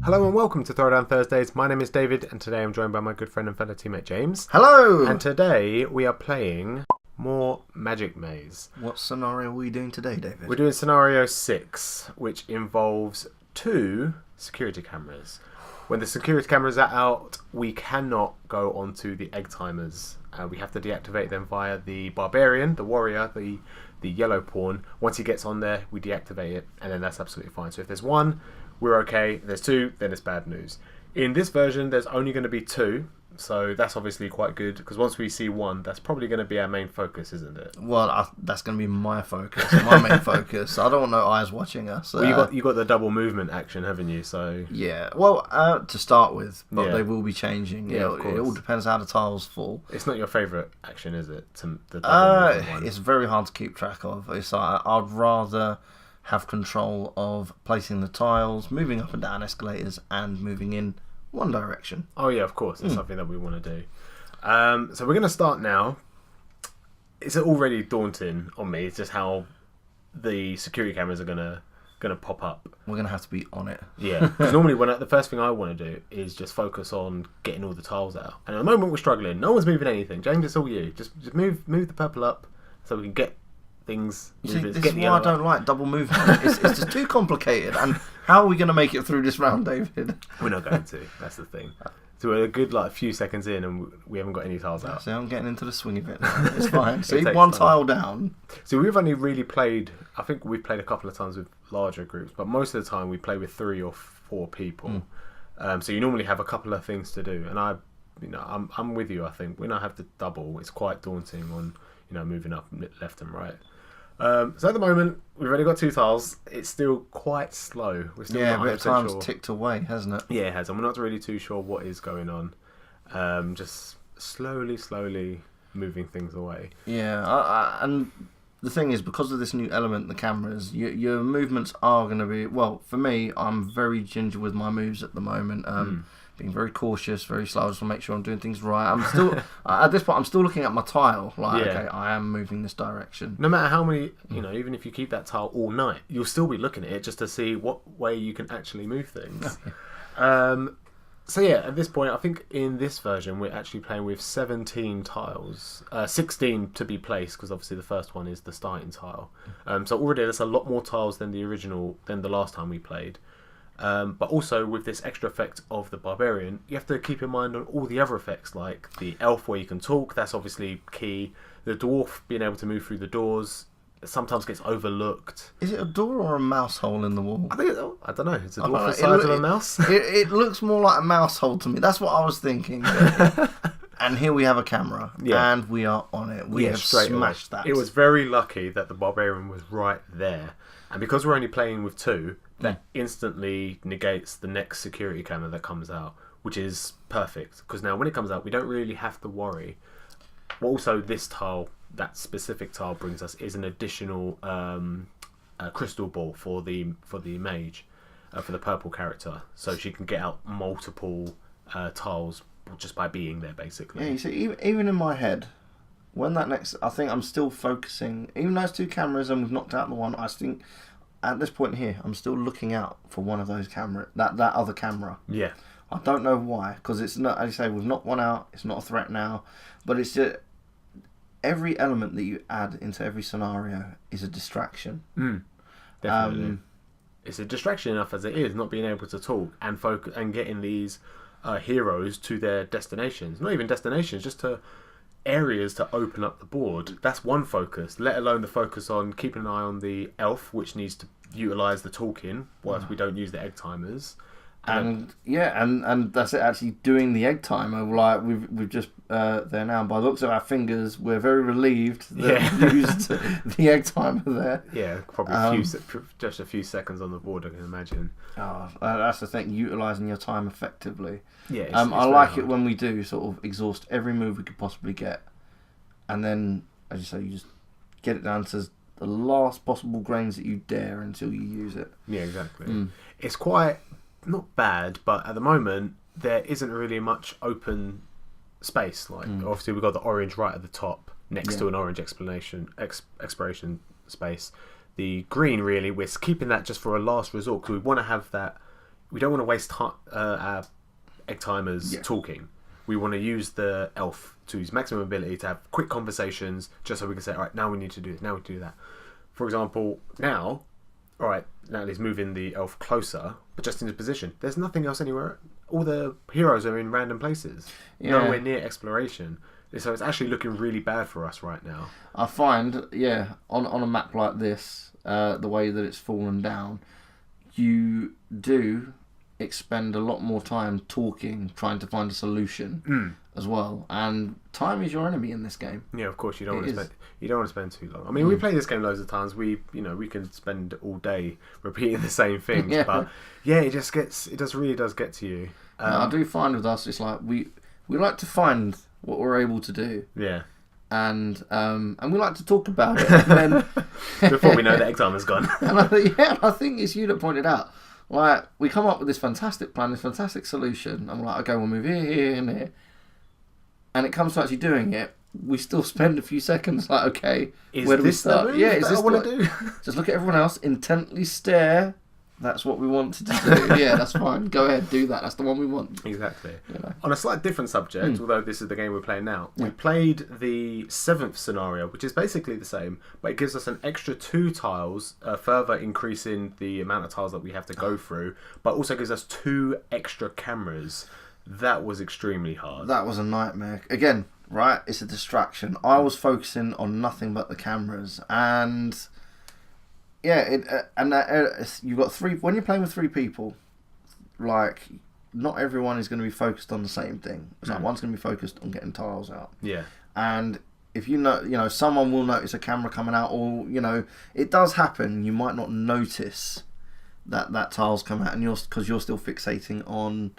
Hello and welcome to Throwdown Thursdays. My name is David and today I'm joined by my good friend and fellow teammate James. Hello! And today we are playing more Magic Maze. What scenario are we doing today, David? We're doing scenario 6, which involves 2 security cameras. When the security cameras are out, we cannot go onto the egg timers. We have to deactivate them via the barbarian, the warrior, the yellow pawn. Once he gets on there, we deactivate it, and then that's absolutely fine. So if there's 1, we're okay. If there's 2, then it's bad news. In this version, there's only going to be 2, so that's obviously quite good, because once we see 1, that's probably going to be our main focus, isn't it? Well, that's going to be my focus, my main focus. I don't want no eyes watching us. Well, you got the double movement action, haven't you? So yeah. Well, to start with, but they will be changing. Yeah, of course. It all depends how the tiles fall. It's not your favourite action, is it? The double movement one? It's very hard to keep track of. I'd rather have control of placing the tiles, moving up and down escalators, and moving in one direction. Oh yeah, of course. It's something that we want to do. So we're going to start now. It's already daunting on me. It's just how the security cameras are gonna pop up. We're going to have to be on it. Yeah, because normally the first thing I want to do is just focus on getting all the tiles out. And at the moment we're struggling. No one's moving anything. James, it's all you. Just move the purple up so we can get things. You see, this is why I don't like double movement. It's just too complicated. And how are we going to make it through this round, David? We're not going to. That's the thing. So we're a good few seconds in and we haven't got any tiles out. So I'm getting into the swing of it now. It's fine. See, one tile down. So we've only really played, I think we've played a couple of times with larger groups, but most of the time we play with 3 or 4 people. So you normally have a couple of things to do. And I'm with you, I think. When I have the double, it's quite daunting on, moving up left and right. So at the moment, we've only got 2 tiles. It's still quite slow. We're still not 100% but time's ticked away, hasn't it? Yeah, it has. And we're not really too sure what is going on. Just slowly moving things away. Yeah, and the thing is, because of this new element, the cameras, your movements are going to be... Well, for me, I'm very ginger with my moves at the moment. Being very cautious, very slow, just to make sure I'm doing things right. I'm still at this point. I'm still looking at my tile. Okay, I am moving this direction. No matter how many, even if you keep that tile all night, you'll still be looking at it just to see what way you can actually move things. So yeah, at this point, I think in this version we're actually playing with 17 tiles, 16 to be placed, because obviously the first one is the starting tile. So already there's a lot more tiles than the last time we played. But also with this extra effect of the barbarian, you have to keep in mind on all the other effects, like the elf where you can talk. That's obviously key. The dwarf being able to move through the doors sometimes gets overlooked. Is it a door or a mouse hole in the wall? I don't know. It's a dwarf the size of a mouse. It looks more like a mouse hole to me. That's what I was thinking. And here we have a camera, and we are on it. We have smashed that. It was very lucky that the barbarian was right there. And because we're only playing with 2, that instantly negates the next security camera that comes out, which is perfect. Because now when it comes out, we don't really have to worry. Also, this tile, that specific tile brings us, is an additional crystal ball for the mage, for the purple character. So she can get out multiple tiles just by being there, basically. Yeah, you see, even in my head, when that next... I think I'm still focusing... Even though it's 2 cameras and we've knocked out the one, I think... At this point here, I'm still looking out for one of those that other camera. Yeah. I don't know why, because it's not, as you say, we've knocked one out, it's not a threat now, but it's just... Every element that you add into every scenario is a distraction. Definitely. It's a distraction enough as it is, not being able to talk and focus and getting these heroes to their destinations. Not even destinations, just to areas to open up the board. That's one focus, let alone the focus on keeping an eye on the elf, which needs to utilise the talking whilst we don't use the egg timers. And that's it, actually doing the egg timer. Like we've just there now. By the looks of our fingers, we're very relieved that we used the egg timer there. Yeah, probably just a few seconds on the board, I can imagine. That's the thing, utilising your time effectively. Yeah, it's I like it when we do sort of exhaust every move we could possibly get, and then, as you say, you just get it down to the last possible grains that you dare until you use it. Yeah, exactly. It's quite not bad, but at the moment there isn't really much open space. Like obviously we've got the orange right at the top next to an orange exploration space. The green, really, we're keeping that just for a last resort because we want to have that we don't want to waste our egg timers talking. We want to use the elf to use maximum ability to have quick conversations, just so we can say, all right, now we need to do this, now we need to do that. For example, now, all right, Natalie's moving the elf closer, but just into position. There's nothing else anywhere. All the heroes are in random places, nowhere near exploration. So it's actually looking really bad for us right now. I find, on a map like this, the way that it's fallen down, you do expend a lot more time talking, trying to find a solution as well. And time is your enemy in this game. Yeah, of course, you don't want to spend too long. I mean, we play this game loads of times. We can spend all day repeating the same things, but it really does get to you. I do find with us, it's like we like to find what we're able to do. Yeah. And we like to talk about it. And then before we know the egg timer's gone. And I think it's you that pointed out. Like, we come up with this fantastic plan, this fantastic solution. I'm like, okay, we'll move here, here, and here. And it comes to actually doing it. We still spend a few seconds like, okay, where do we start? Is this what I want to do? Just look at everyone else, intently stare. That's what we wanted to do. Yeah, that's fine. Go ahead, do that. That's the one we want. Exactly. On a slight different subject, although this is the game we're playing now, we played the 7th scenario, which is basically the same, but it gives us an extra 2 tiles, further increasing the amount of tiles that we have to go through, but also gives us 2 extra cameras. That was extremely hard. That was a nightmare. Again, right, it's a distraction. I was focusing on nothing but the cameras, and... yeah, you've got 3... when you're playing with 3 people, like, not everyone is going to be focused on the same thing. It's like one's going to be focused on getting tiles out. Yeah. And if someone will notice a camera coming out, or, it does happen. You might not notice that tile's come out, and because you're still fixating on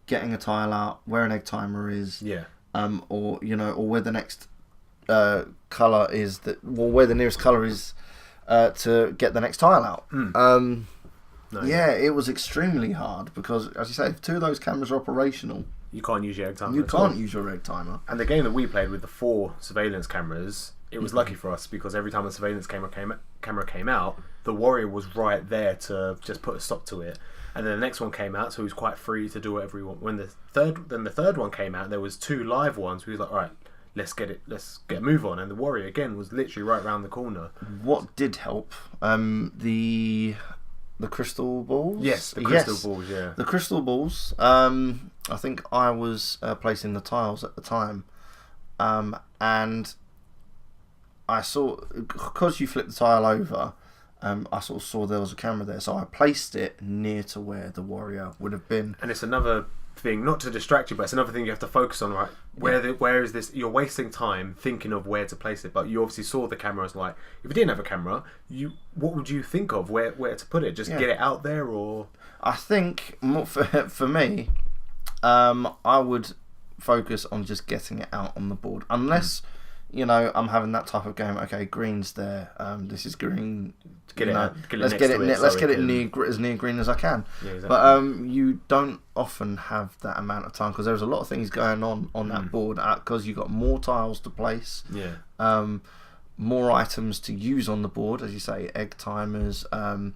getting a tile out, where an egg timer is. Yeah. Or where the next colour is, where the nearest colour is, to get the next tile out. Yeah, it was extremely hard because, as you say, if 2 of those cameras are operational, you can't use your egg timer. You can't use your egg timer. And the game that we played with the 4 surveillance cameras, it was lucky for us because every time a surveillance camera came out, the warrior was right there to just put a stop to it. And then the next one came out, so he was quite free to do whatever he wanted. When the third one came out, there was 2 live ones. We was like, all right, let's get a move on. And the warrior again was literally right around the corner. What did help? The crystal balls. Yes, the crystal balls. Yeah, the crystal balls. I think I was placing the tiles at the time, and I saw, because you flipped the tile over. I sort of saw there was a camera there, so I placed it near to where the warrior would have been. And it's another thing, not to distract you, but it's another thing you have to focus on, right? Where is this? You're wasting time thinking of where to place it, but you obviously saw the camera. As like, if you didn't have a camera, what would you think of where to put it? Just get it out there, or? I think for me, I would focus on just getting it out on the board, unless. I'm having that type of game. Okay, green's there. This is green. Let's get it as near green as I can. Yeah, exactly. But you don't often have that amount of time because there's a lot of things going on that board because you've got more tiles to place. Yeah. More items to use on the board, as you say, egg timers. The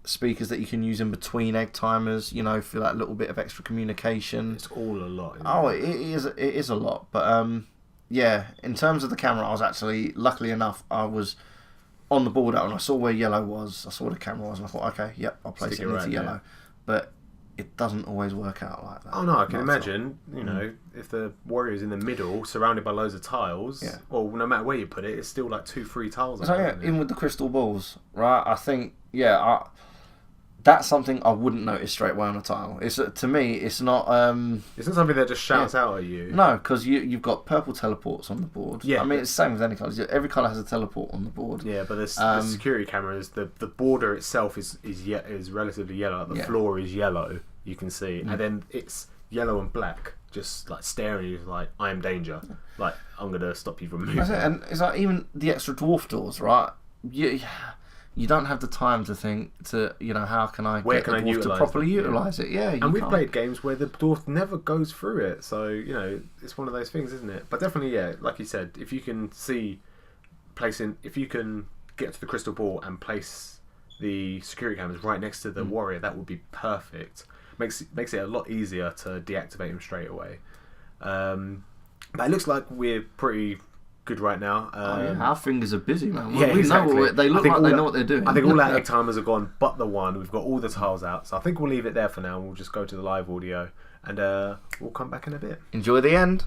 speakers that you can use in between egg timers, for that little bit of extra communication. It's all a lot. It is a lot, but yeah, in terms of the camera, I was actually, luckily enough, I was on the board out and I saw where yellow was, I saw where the camera was, and I thought, okay, yep, I'll place it into yellow. There. But it doesn't always work out like that. Oh no, I can imagine, if the warrior's in the middle, surrounded by loads of tiles, well, no matter where you put it, it's still like 2-3 tiles. So yeah, even with the crystal balls, right, I think, that's something I wouldn't notice straight away on a tile. To me, it's not. It's not something that just shouts out at you. No, because you've got purple teleports on the board. Yeah, I mean it's the same with any colours. Every colour has a teleport on the board. Yeah, but the security cameras, the border itself is relatively yellow. The floor is yellow. You can see, and then it's yellow and black, just like staring at you, like I am danger. Like I'm gonna stop you from moving. That's it. And it's like even the extra dwarf doors, right? You don't have the time to think how can I get the dwarf to properly utilise it? Yeah, and we've played games where the dwarf never goes through it, so it's one of those things, isn't it? But definitely, like you said, if you can if you can get to the crystal ball and place the security cameras right next to the warrior, that would be perfect. Makes it a lot easier to deactivate him straight away. But it looks like we're pretty good right now. Our fingers are busy, man. Yeah, exactly. They look like they know what they're doing. I think all our egg timers are gone, but the one. We've got all the tiles out, so I think we'll leave it there for now. We'll just go to the live audio, and we'll come back in a bit. Enjoy the end.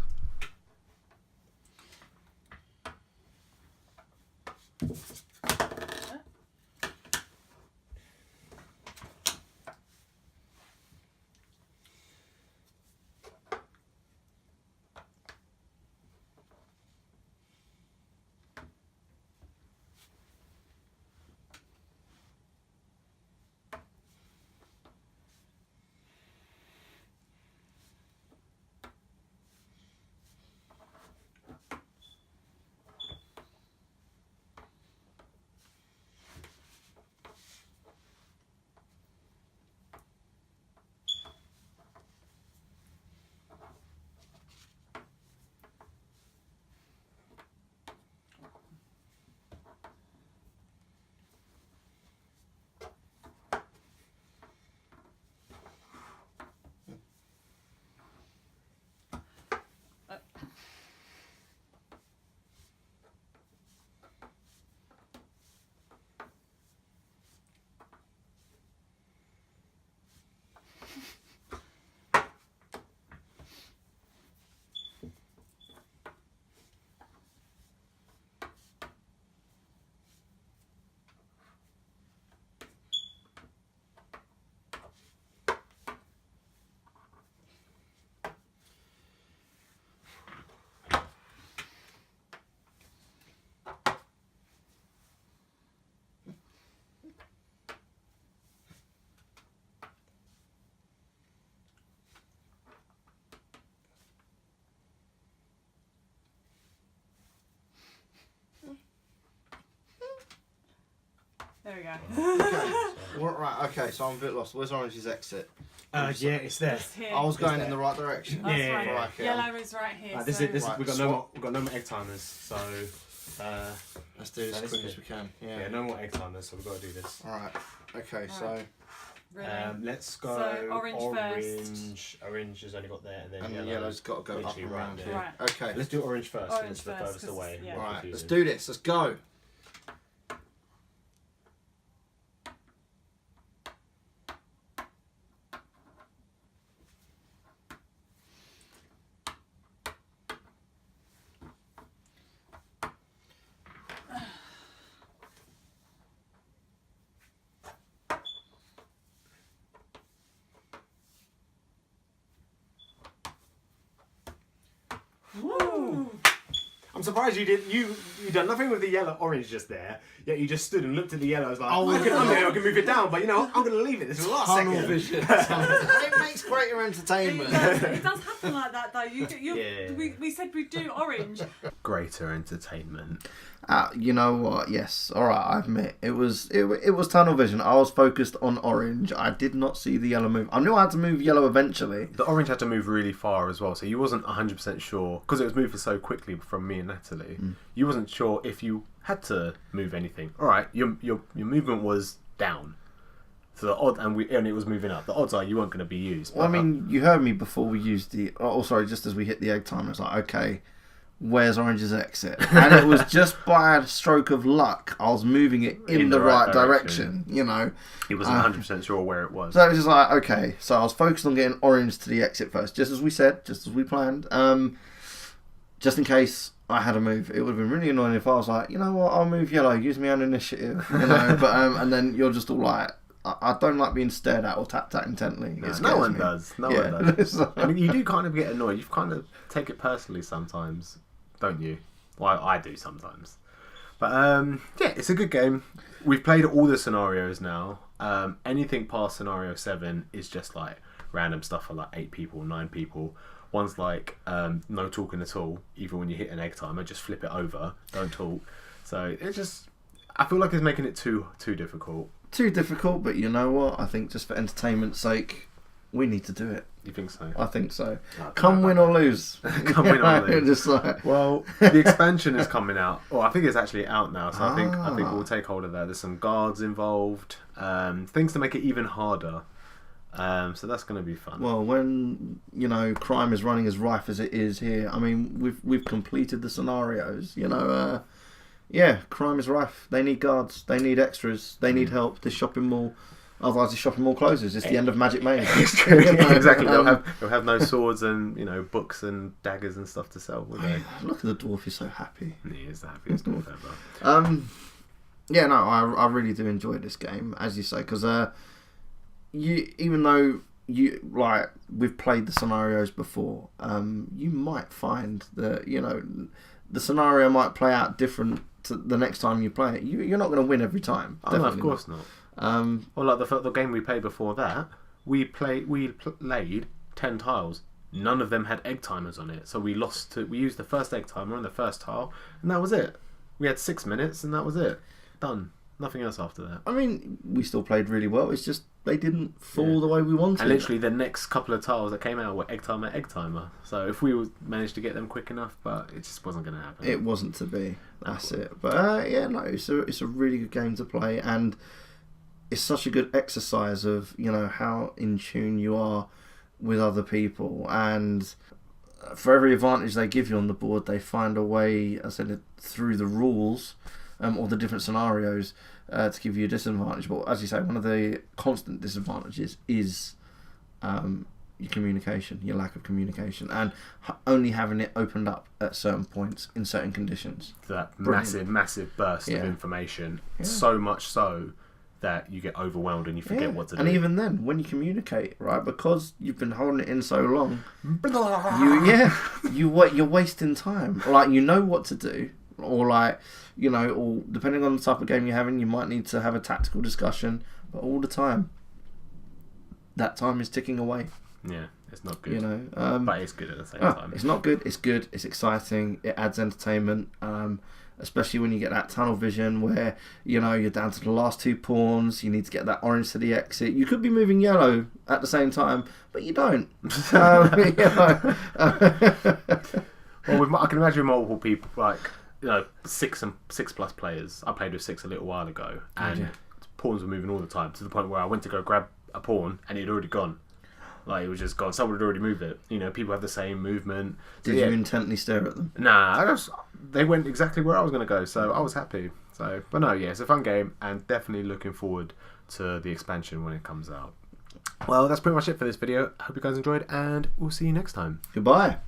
There we go. Okay. Right, okay, so I'm a bit lost. Where's Orange's exit? Yeah, it's there. It's here. I was going in the right direction. That's Yeah, right. yeah, yeah. Okay. Yellow is right here. This so is Right, we've got no more egg timers, so Let's do this So as this quick is as we can. yeah, Yeah. no more egg timers, so we've got to do this. Alright. Okay, so Ready? Let's go So, orange first. Orange has only got there, and then and the yellow. yellow's got to go up literally and right around there. here. Right. Okay. Let's do orange first. 'cause Orange it's the first, furthest 'cause- away. yeah. more Alright, let's confusing. do this. Let's go. Woo! I'm surprised you did. You done nothing with the yellow orange just there. Yet you just stood and looked at the yellow. I was like, Oh, I can move it down, but you know, I'm gonna leave it. This is the last Tunnel second. vision. It makes greater It entertainment. does happen like that though. Yeah. We said we'd do orange. Greater entertainment. You know what? Yes. All right. I admit it was tunnel vision. I was focused on orange. I did not see the yellow move. I knew I had to move yellow eventually. The orange had to move really far as well, so you wasn't 100% sure because it was moving so quickly from me and Natalie. You wasn't sure if you had to move anything. All right, your movement was down, so the odd and it was moving up. The odds are you weren't going to be used. Well, I mean, you heard me before we used the. Oh, sorry. Just as we hit the egg timer, it's like, okay, where's Orange's exit? And it was just by a stroke of luck, I was moving it in the right direction. You know. he wasn't 100% sure where it was. So it was just like, okay. So I was focused on getting Orange to the exit first, just as we said, just as we planned. Just in case I had a move, it would have been really annoying if I was like, you know what, I'll move yellow, use me on initiative, you know. But and then you're just all like, I don't like being stared at or tapped at intently. No one does. No one does. So- I mean, you do kind of get annoyed. You kind of take it personally sometimes, don't you? Well, I do sometimes. But yeah, it's a good game. We've played all the scenarios now. Anything past scenario 7 is just like random stuff for like 8 people, 9 people. One's like no talking at all. Even when you hit an egg timer, just flip it over. Don't talk. So it's just, I feel like it's making it too difficult. Too difficult, but you know what? I think just for entertainment's sake, We need to do it. You think so? I think so. Oh, Come win or lose. Come win or lose. Just like... Well, the expansion is coming out. Well, I think it's actually out now, so I think we'll take hold of that. There's some guards involved, things to make it even harder. So that's going to be fun. Well, when crime is running as rife as it is here, I mean, we've completed the scenarios. Yeah, crime is rife. They need guards. They need extras. They need help. This shopping mall. Otherwise, the shopping mall closes. It's the end of Magic Maze. It's true. Exactly. They'll have no swords and books and daggers and stuff to sell, will they? Look at the dwarf. He's so happy. He is the happiest dwarf ever. Yeah, no, I really do enjoy this game, as you say, because even though we've played the scenarios before, you might find that the scenario might play out different to the next time you play it. You're not going to win every time. Oh, no, of course not. Well, like the game we played before that, we played 10 tiles. None of them had egg timers on it, so we used the first egg timer on the first tile, and that was it. We had 6 minutes, and that was it. Done. Nothing else after that. I mean, we still played really well. It's just they didn't fall the way we wanted. And literally, the next couple of tiles that came out were egg timer. So if we managed to get them quick enough, but it just wasn't going to happen. It wasn't to be. That's it. But yeah, no, it's a really good game to play, and it's such a good exercise of how in tune you are with other people, and for every advantage they give you on the board, they find a way, I said, through the rules or the different scenarios to give you a disadvantage. But as you say, one of the constant disadvantages is your communication, your lack of communication, and only having it opened up at certain points in certain conditions. That massive burst of information, so much so that you get overwhelmed and you forget what to do. And even then, when you communicate, right, because you've been holding it in so long, you're wasting time. Like, you know what to do, or or depending on the type of game you're having, you might need to have a tactical discussion, but all the time, that time is ticking away. Yeah, it's not good. But it's good at the same time. It's not good. It's good. It's exciting. It adds entertainment. Especially when you get that tunnel vision where you're down to the last 2 pawns. You need to get that orange to the exit. You could be moving yellow at the same time, but you don't. Well, I can imagine multiple people, like 6 plus players. I played with 6 a little while ago, and pawns were moving all the time to the point where I went to go grab a pawn and it had already gone. Like, it was just gone. Someone had already moved it. People have the same movement. Did you intently stare at them? Nah, they went exactly where I was going to go, so I was happy. But no, yeah, it's a fun game, and definitely looking forward to the expansion when it comes out. Well, that's pretty much it for this video. Hope you guys enjoyed, and we'll see you next time. Goodbye.